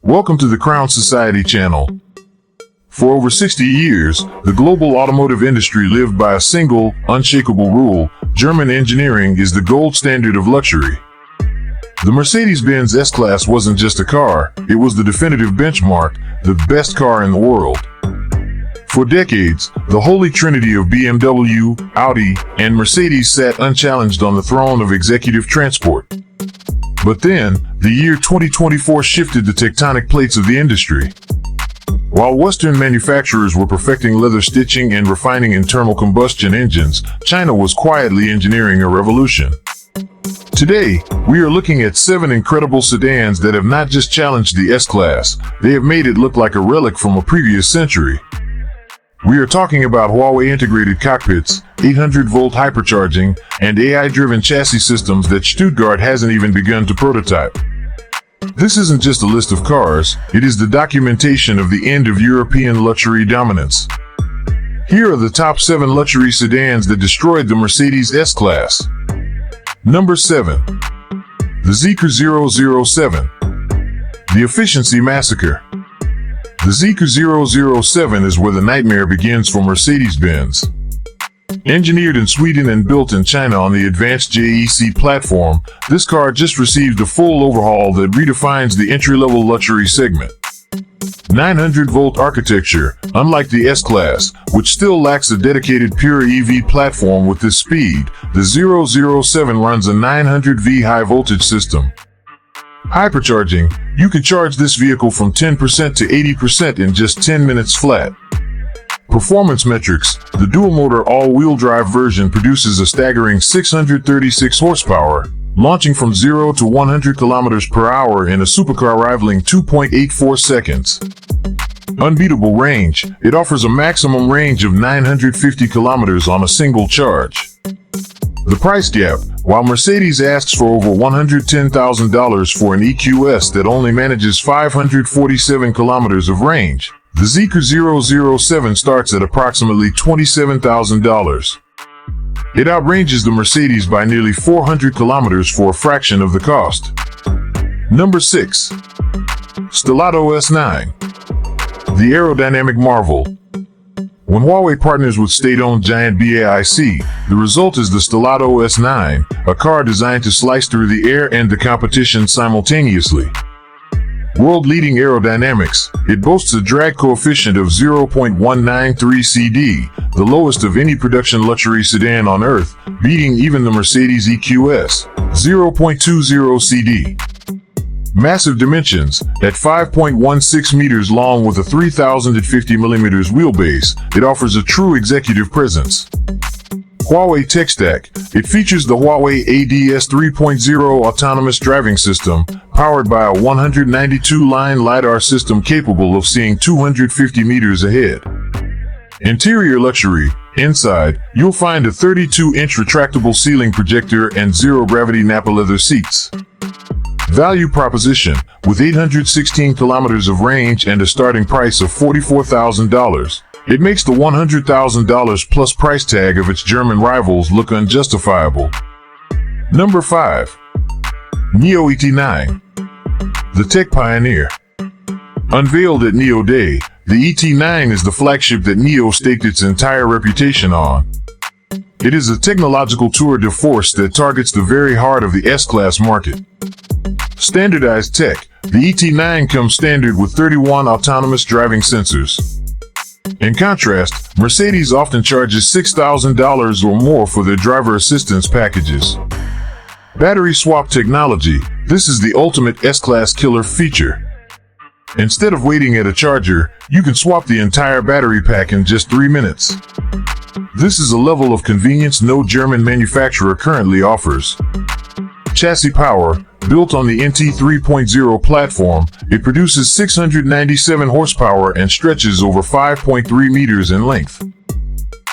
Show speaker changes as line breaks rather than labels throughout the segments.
Welcome to the Crown Society channel. For over 60 years, the global automotive industry lived by a single, unshakable rule: German engineering is the gold standard of luxury. The Mercedes-Benz S-Class wasn't just a car, it was the definitive benchmark, the best car in the world. For decades, the holy trinity of BMW, Audi, and Mercedes sat unchallenged on the throne of executive transport. But then, the year 2024 shifted the tectonic plates of the industry. While Western manufacturers were perfecting leather stitching and refining internal combustion engines, China was quietly engineering a revolution. Today, we are looking at 7 incredible sedans that have not just challenged the S-Class, they have made it look like a relic from a previous century. We are talking about Huawei integrated cockpits, 800-volt hypercharging, and AI-driven chassis systems that Stuttgart hasn't even begun to prototype. This isn't just a list of cars, it is the documentation of the end of European luxury dominance. Here are the top 7 luxury sedans that destroyed the Mercedes S-Class. Number 7. The Zeekr 007. The Efficiency Massacre. The Zeekr 007 is where the nightmare begins for Mercedes-Benz. Engineered in Sweden and built in China on the advanced JEC platform, this car just received a full overhaul that redefines the entry-level luxury segment. 900-volt architecture, unlike the S-Class, which still lacks a dedicated pure EV platform. With this speed, the 007 runs a 900V high-voltage system. Hypercharging, you can charge this vehicle from 10% to 80% in just 10 minutes flat. Performance metrics, the dual-motor all-wheel drive version produces a staggering 636 horsepower, launching from 0 to 100 km per hour in a supercar rivaling 2.84 seconds. Unbeatable range, it offers a maximum range of 950 km on a single charge. The price gap, while Mercedes asks for over $110,000 for an EQS that only manages 547 km of range, the Zeekr 007 starts at approximately $27,000. It outranges the Mercedes by nearly 400 kilometers for a fraction of the cost. Number 6. Stelato S9. The aerodynamic marvel. When Huawei partners with state-owned giant BAIC, the result is the Stelato S9, a car designed to slice through the air and the competition simultaneously. World-leading aerodynamics, it boasts a drag coefficient of 0.193 CD, the lowest of any production luxury sedan on Earth, beating even the Mercedes EQS, 0.20 CD. Massive dimensions, at 5.16 meters long with a 3,050 millimeters wheelbase, it offers a true executive presence. Huawei tech stack, it features the Huawei ADS 3.0 autonomous driving system, powered by a 192-line LiDAR system capable of seeing 250 meters ahead. Interior luxury, inside, you'll find a 32-inch retractable ceiling projector and zero-gravity Nappa leather seats. Value proposition, with 816 kilometers of range and a starting price of $44,000, it makes the $100,000 plus price tag of its German rivals look unjustifiable. Number 5. NIO ET9. The tech pioneer. Unveiled at NIO Day, the ET9 is the flagship that NIO staked its entire reputation on. It is a technological tour de force that targets the very heart of the S-Class market. Standardized tech, the ET9 comes standard with 31 autonomous driving sensors. In contrast, Mercedes often charges $6,000 or more for their driver assistance packages. Battery swap technology, this is the ultimate S-Class killer feature. Instead of waiting at a charger, you can swap the entire battery pack in just 3 minutes. This is a level of convenience no German manufacturer currently offers. Chassis power, built on the NT 3.0 platform, it produces 697 horsepower and stretches over 5.3 meters in length.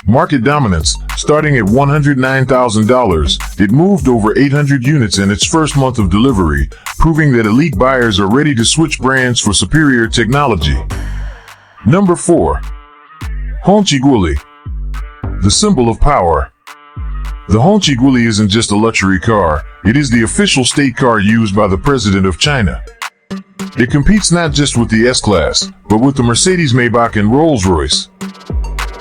Market dominance, starting at $109,000, it moved over 800 units in its first month of delivery, proving that elite buyers are ready to switch brands for superior technology. Number 4. Hongqi Guoli. The symbol of power. The Hongqi Guoli isn't just a luxury car, it is the official state car used by the President of China. It competes not just with the S-Class, but with the Mercedes Maybach and Rolls-Royce.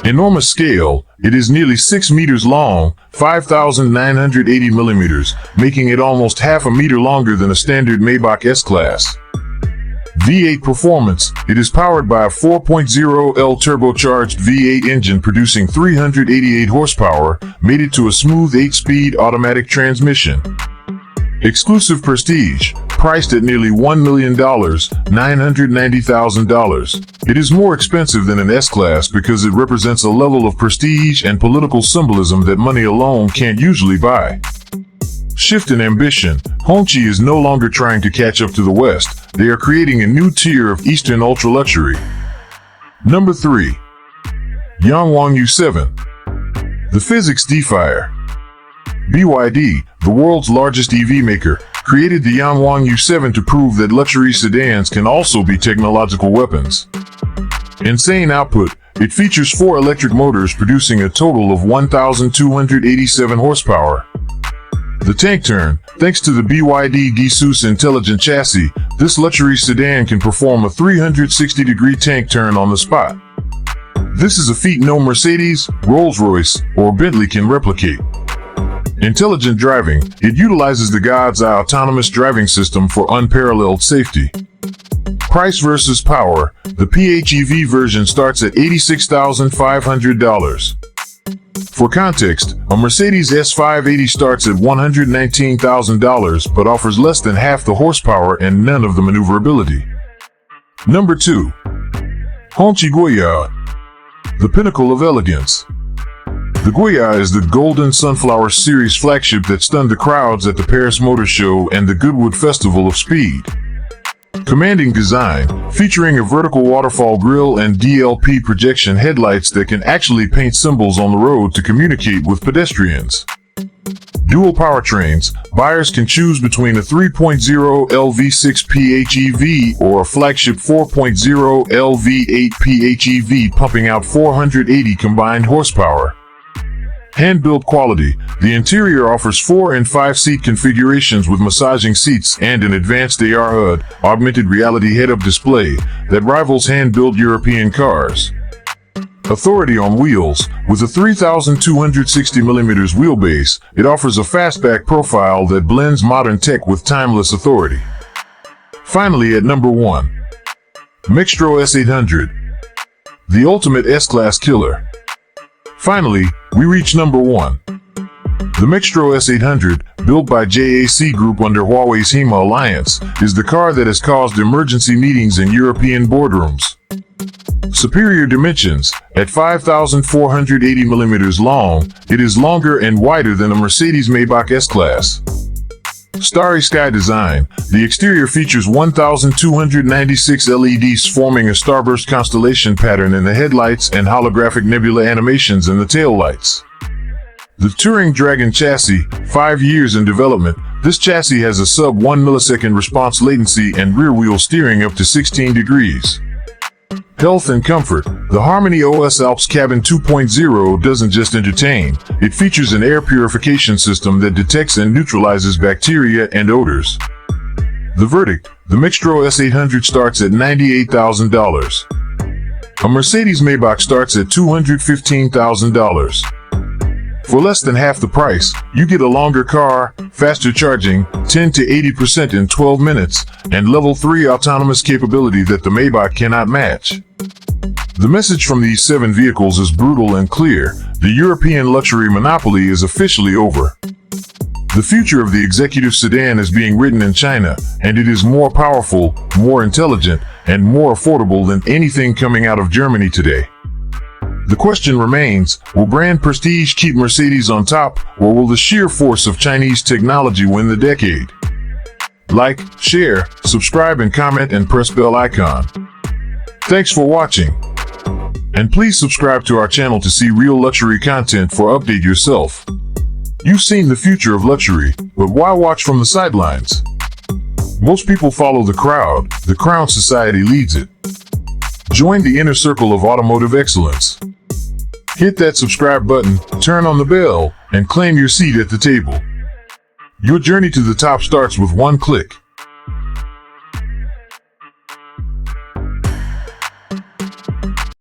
Enormous scale, it is nearly 6 meters long, 5,980 millimeters, making it almost half a meter longer than a standard Maybach S-Class. V8 performance, it is powered by a 4.0L turbocharged V8 engine producing 388 horsepower, mated to a smooth 8-speed automatic transmission. Exclusive prestige, priced at nearly $1 million, $990,000. It is more expensive than an S-Class because it represents a level of prestige and political symbolism that money alone can't usually buy. Shift in ambition, Hongqi is no longer trying to catch up to the West. They are creating a new tier of Eastern ultra-luxury. Number 3. Yangwang U7. The Physics Defier. BYD, the world's largest EV maker, created the Yangwang U7 to prove that luxury sedans can also be technological weapons. Insane output, it features 4 electric motors producing a total of 1,287 horsepower. The tank turn, thanks to the BYD Gisus intelligent chassis, this luxury sedan can perform a 360-degree tank turn on the spot. This is a feat no Mercedes, Rolls-Royce, or Bentley can replicate. Intelligent driving, it utilizes the God's Eye autonomous driving system for unparalleled safety. Price versus power, the PHEV version starts at $86,500. For context, a Mercedes S580 starts at $119,000 but offers less than half the horsepower and none of the maneuverability. Number 2. Hongqi Guoli, the pinnacle of elegance. The Guoli is the Golden Sunflower Series flagship that stunned the crowds at the Paris Motor Show and the Goodwood Festival of Speed. Commanding design, featuring a vertical waterfall grille and DLP projection headlights that can actually paint symbols on the road to communicate with pedestrians. Dual powertrains, buyers can choose between a 3.0 LV6 PHEV or a flagship 4.0 LV8 PHEV pumping out 480 combined horsepower. Hand-built quality, the interior offers 4 and 5 seat configurations with massaging seats and an advanced AR HUD, augmented reality head-up display, that rivals hand-built European cars. Authority on wheels, with a 3,260mm wheelbase, it offers a fastback profile that blends modern tech with timeless authority. Finally at number 1. Maextro S800. The ultimate S-Class killer. Finally, we reach number 1. The Maextro S800, built by JAC Group under Huawei's HEMA Alliance, is the car that has caused emergency meetings in European boardrooms. Superior dimensions, at 5,480mm long, it is longer and wider than a Mercedes Maybach S-Class. Starry sky design, the exterior features 1,296 LEDs forming a starburst constellation pattern in the headlights and holographic nebula animations in the taillights. The Turing Dragon chassis, 5 years in development, this chassis has a sub-1 millisecond response latency and rear-wheel steering up to 16 degrees. Health and comfort, the Harmony OS Alps Cabin 2.0 doesn't just entertain, it features an air purification system that detects and neutralizes bacteria and odors. The verdict, the Maextro S800 starts at $98,000. A Mercedes Maybach starts at $215,000. For less than half the price, you get a longer car, faster charging, 10 to 80% in 12 minutes, and level 3 autonomous capability that the Maybach cannot match. The message from these 7 vehicles is brutal and clear: the European luxury monopoly is officially over. The future of the executive sedan is being written in China, and it is more powerful, more intelligent, and more affordable than anything coming out of Germany today. The question remains, will brand prestige keep Mercedes on top, or will the sheer force of Chinese technology win the decade? Like, share, subscribe and comment and press bell icon. Thanks for watching. And please subscribe to our channel to see real luxury content for update yourself. You've seen the future of luxury, but why watch from the sidelines? Most people follow the crowd, the Crown Society leads it. Join the inner circle of automotive excellence. Hit that subscribe button, turn on the bell, and claim your seat at the table. Your journey to the top starts with one click.